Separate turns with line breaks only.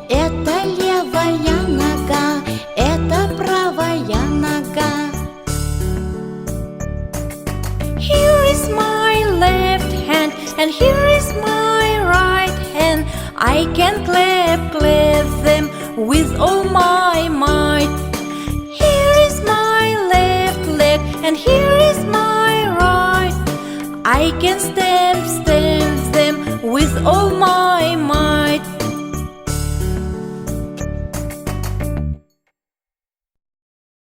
Это левая нога, это правая нога. Here is my left hand, and here is my right hand. I can clap, clap them with all my might. Here is my left leg, and here is my right. I can stamp, stamp them with all my